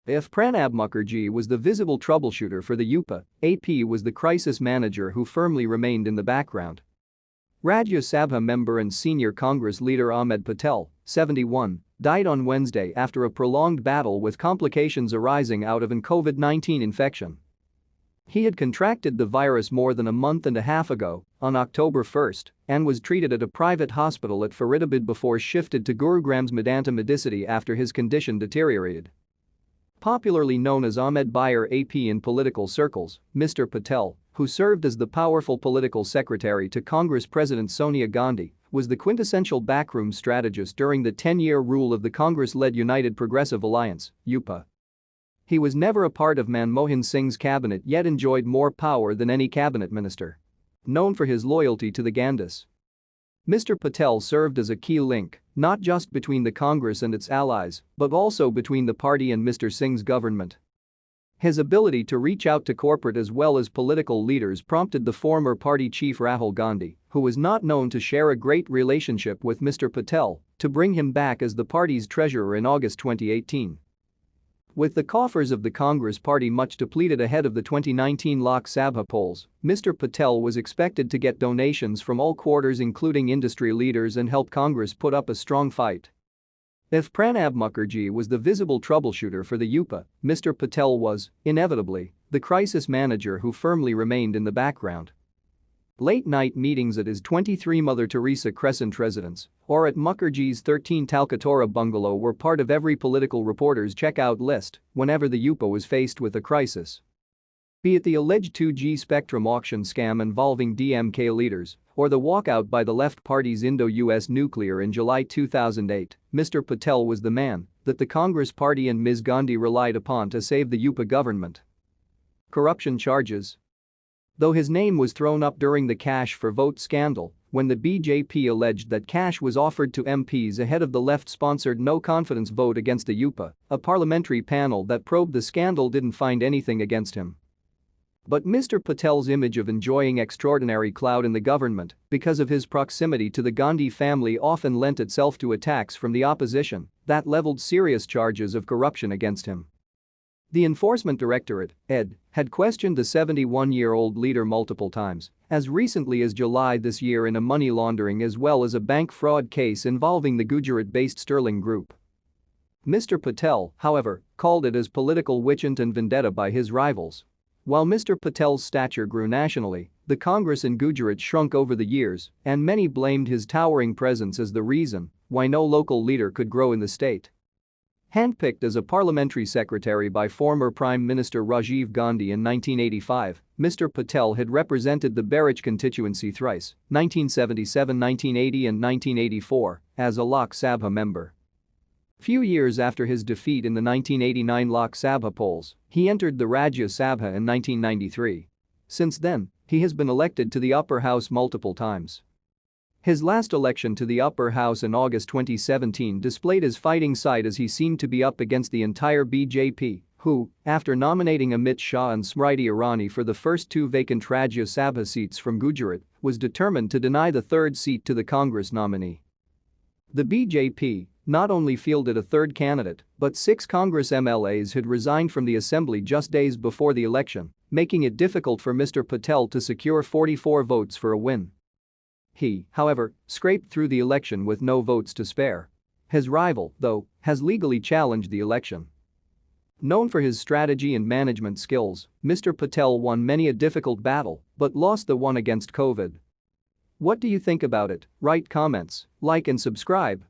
If Pranab Mukherjee was the visible troubleshooter for the UPA, AP was the crisis manager who firmly remained in the background. Rajya Sabha member and senior Congress leader Ahmed Patel, 71, died on Wednesday after a prolonged battle with complications arising out of an COVID-19 infection. He had contracted the virus more than a month and a half ago, on October 1, and was treated at a private hospital at Faridabad before shifted to Gurugram's Medanta Medicity after his condition deteriorated. Popularly known as Ahmed Bayer AP in political circles, Mr. Patel, who served as the powerful political secretary to Congress President Sonia Gandhi, was the quintessential backroom strategist during the 10-year rule of the Congress-led United Progressive Alliance, UPA. He was never a part of Manmohan Singh's cabinet yet enjoyed more power than any cabinet minister. Known for his loyalty to the Gandhis, Mr. Patel served as a key link, not just between the Congress and its allies, but also between the party and Mr. Singh's government. His ability to reach out to corporate as well as political leaders prompted the former party chief Rahul Gandhi, who was not known to share a great relationship with Mr. Patel, to bring him back as the party's treasurer in August 2018. With the coffers of the Congress party much depleted ahead of the 2019 Lok Sabha polls, Mr. Patel was expected to get donations from all quarters including industry leaders and help Congress put up a strong fight. If Pranab Mukherjee was the visible troubleshooter for the UPA, Mr. Patel was, inevitably, the crisis manager who firmly remained in the background. Late-night meetings at his 23 Mother Teresa Crescent residence or at Mukherjee's 13 Talkatora bungalow were part of every political reporter's check-out list whenever the UPA was faced with a crisis. Be it the alleged 2G spectrum auction scam involving DMK leaders or the walkout by the left party's Indo-US nuclear in July 2008, Mr. Patel was the man that the Congress party and Ms. Gandhi relied upon to save the UPA government. Corruption charges. Though his name was thrown up during the cash for vote scandal, when the BJP alleged that cash was offered to MPs ahead of the left-sponsored no-confidence vote against the UPA, a parliamentary panel that probed the scandal didn't find anything against him. But Mr. Patel's image of enjoying extraordinary clout in the government because of his proximity to the Gandhi family often lent itself to attacks from the opposition that leveled serious charges of corruption against him. The Enforcement Directorate, ED, had questioned the 71-year-old leader multiple times, as recently as July this year in a money laundering as well as a bank fraud case involving the Gujarat-based Sterling Group. Mr. Patel, however, called it as political witch hunt and vendetta by his rivals. While Mr. Patel's stature grew nationally, the Congress in Gujarat shrunk over the years, and many blamed his towering presence as the reason why no local leader could grow in the state. Handpicked as a parliamentary secretary by former Prime Minister Rajiv Gandhi in 1985, Mr. Patel had represented the Barich constituency thrice, 1977, 1980 and 1984, as a Lok Sabha member. Few years after his defeat in the 1989 Lok Sabha polls, he entered the Rajya Sabha in 1993. Since then, he has been elected to the upper house multiple times. His last election to the upper house in August 2017 displayed his fighting side as he seemed to be up against the entire BJP, who, after nominating Amit Shah and Smriti Irani for the first two vacant Rajya Sabha seats from Gujarat, was determined to deny the third seat to the Congress nominee. The BJP not only fielded a third candidate, but 6 Congress MLAs had resigned from the assembly just days before the election, making it difficult for Mr. Patel to secure 44 votes for a win. He, however, scraped through the election with no votes to spare. His rival, though, has legally challenged the election. Known for his strategy and management skills, Mr. Patel won many a difficult battle but lost the one against COVID. What do you think about it? Write comments, like and subscribe.